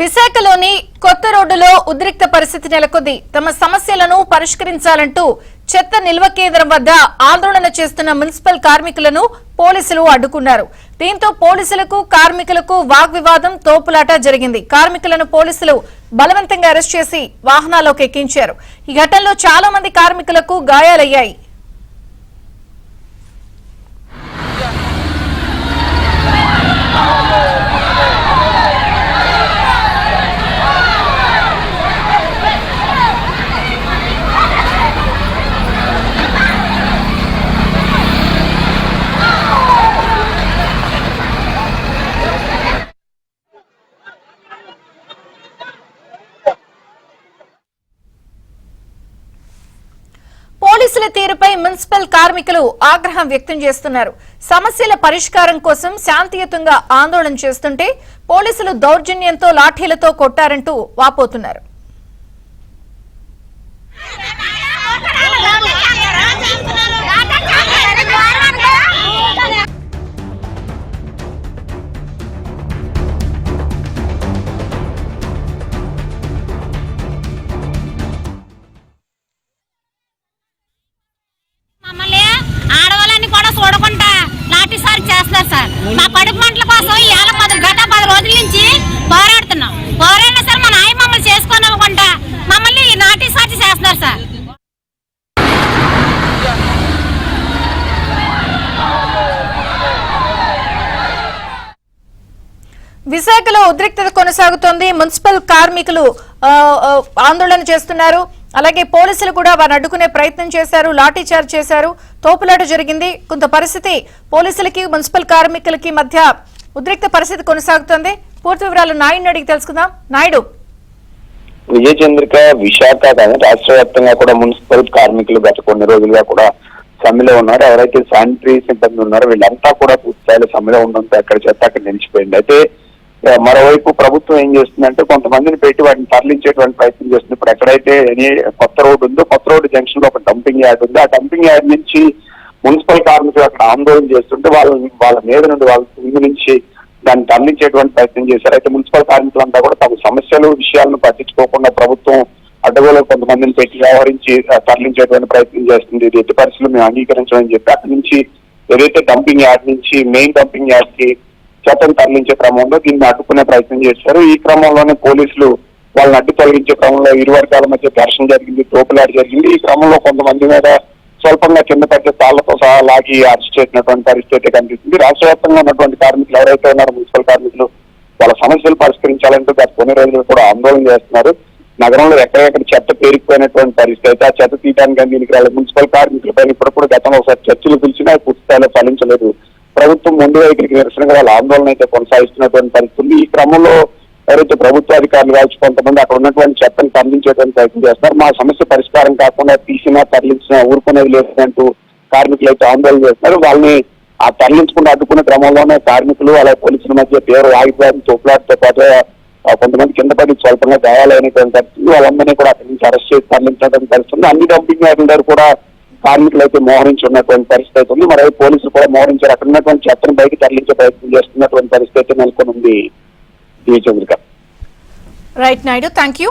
విశాఖలోని కొత్త రోడ్డులో ఉద్రిక్త పరిస్థితి నెలకొంది. తమ సమస్యలను పరిష్కరించాలంటూ చెత్త నిల్వ కేంద్రం వద్ద ఆందోళన చేస్తున్న మున్సిపల్ కార్మికులను పోలీసులు అడ్డుకున్నారు. దీంతో పోలీసులకు కార్మికులకు వాగ్వివాదం, తోపులాట జరిగింది. కార్మికులను పోలీసులు బలవంతంగా అరెస్ట్ చేసి వాహనాల్లోకి ఎక్కించారు. ఈ ఘటనలో చాలా మంది కార్మికులకు గాయాలయ్యాయి. పోలీసుల తీరుపై మున్సిపల్ కార్మికులు ఆగ్రహం వ్యక్తం చేస్తున్నారు. సమస్యల పరిష్కారం కోసం శాంతియుతంగా ఆందోళన చేస్తుంటే పోలీసులు దౌర్జన్యంతో లాఠీలతో కొట్టారంటూ వాపోతున్నారు. చూడకుండా లాఠీసారి చేస్తారు సార్. మా కడుపు మంటల కోసం గత 10 రోజుల నుంచి పోరాడినా సార్ మా నాయ మమ్మల్ని చేసుకోనివ్వకుండా మమ్మల్ని లాఠీసారి చేస్తున్నారు సార్. విశాఖలో ఉద్రిక్తత కొనసాగుతోంది. మున్సిపల్ కార్మికులు ఆందోళన చేస్తున్నారు. అలాగే పోలీసులు కూడా వారిని అడ్డుకునే ప్రయత్నం చేశారు, లాఠీచార్జ్ చేశారు, తోపులాట జరిగింది. కొంత పరిస్థితి పోలీసులకి మున్సిపల్ కార్మికులకి మధ్య ఉద్రిక్త పరిస్థితి కొనసాగుతోంది. పూర్తి వివరాలు నాయుడు అడిగి తెలుసుకుందాం. నాయుడు, విజయచంద్రిక విశాఖ కానీ రాష్ట్ర వ్యాప్తంగా కూడా మున్సిపల్ కార్మికులు గత కొన్ని రోజులుగా కూడా సమ్మెలో ఉన్నారు. ఎవరైతే శానిటరీ సిబ్బంది ఉన్నారో వీళ్ళంతా కూడా పూర్తి స్థాయిలో సమ్మెలో ఉండడంతో ఎక్కడ చెత్త అక్కడ నిలిచిపోయింది. అయితే మరోవైపు ప్రభుత్వం ఏం చేస్తుందంటే కొంతమందిని పెట్టి వాటిని తరలించేటువంటి ప్రయత్నం చేస్తుంది. ఇప్పుడు ఎక్కడైతే కొత్త రోడ్డు ఉందో కొత్త రోడ్డు జంక్షన్ లో ఒక డంపింగ్ యార్డ్ ఉంది. ఆ డంపింగ్ యార్డ్ నుంచి మున్సిపల్ కార్మికులు అక్కడ ఆందోళన చేస్తుంటే వాళ్ళ మీద నుండి వాళ్ళ ముందు నుంచి దాన్ని తరలించేటువంటి ప్రయత్నం చేశారు. అయితే మున్సిపల్ కార్మికులంతా కూడా తమ సమస్యలు విషయాలను పట్టించుకోకుండా ప్రభుత్వం అడ్డగోలు కొంతమందిని పెట్టి వ్యవహరించి తరలించేటువంటి ప్రయత్నం చేస్తుంది. ఇది ఎట్టి పరిస్థితులు మేము అంగీకరించమని చెప్పి అక్కడి నుంచి ఏదైతే డంపింగ్ యార్డ్ నుంచి మెయిన్ డంపింగ్ యార్డ్ కి చెత్తను తరలించే క్రమంలో దీన్ని అడ్డుకునే ప్రయత్నం చేశారు. ఈ క్రమంలోనే పోలీసులు వాళ్ళని అడ్డు తొలగించే క్రమంలో ఇరు వర్గాల మధ్య ఘర్షణ జరిగింది, తోపులాట జరిగింది. ఈ క్రమంలో కొంతమంది మీద స్వల్పంగా కింద పట్టే తాళ్లతో సహా లాగి అరెస్ట్ చేసినటువంటి పరిస్థితి కనిపిస్తుంది. రాష్ట్ర వ్యాప్తంగా ఉన్నటువంటి కార్మికులు ఎవరైతే ఉన్నారో మున్సిపల్ కార్మికులు వాళ్ళ సమస్యలు పరిష్కరించాలంటూ గత కొన్ని రోజులు కూడా ఆందోళన చేస్తున్నారు. నగరంలో ఎక్కడెక్కడ చెత్త పేరుకుపోయినటువంటి పరిస్థితి అయితే ఆ చెత్త తీయడానికి దీనికి రాలేదు. మున్సిపల్ కార్మికులపై ఇప్పుడు గతంలో ఒకసారి చర్చలు పిలిచినా పూర్తి స్థాయిలో ఫలించలేదు. ప్రభుత్వం ముందు వైఖరికి నిరసనగా వాళ్ళ ఆందోళన అయితే కొనసాగిస్తున్నటువంటి పరిస్థితి. ఈ క్రమంలో ఎవరైతే ప్రభుత్వ అధికారులు కావచ్చు కొంతమంది అక్కడ ఉన్నటువంటి చెత్తను తరలించేటువంటి ప్రయత్నం చేస్తున్నారు. మా సమస్య పరిష్కారం కాకుండా తీసినా తరలించినా ఊరుకునేది లేదంటూ కార్మికులు అయితే ఆందోళన చేస్తున్నారు. వాళ్ళని ఆ తరలించకుండా అడ్డుకునే క్రమంలోనే కార్మికులు అలాగే పోలీసుల మధ్య తీవ్ర వాగ్వాదం, తోపులాటతో పాటు కొంతమంది కింద పడి స్వల్పంగా గాయాలైనటువంటి పరిస్థితి. వాళ్ళందరినీ కూడా అక్కడి నుంచి అరెస్ట్ చేసి తరలించడం పరిస్థితి. అన్ని డంపింగ్ యార్డుల కూడా కార్మికులు అయితే మోహరించి ఉన్నటువంటి పరిస్థితి ఉంది. మరో పోలీసులు కూడా మోహరించారు. అక్కడ ఉన్నటువంటి చెత్తను బయటకు తరలించే ప్రయత్నం చేస్తున్నటువంటి పరిస్థితి నెలకొని ఉంది. Right Naidu, thank you.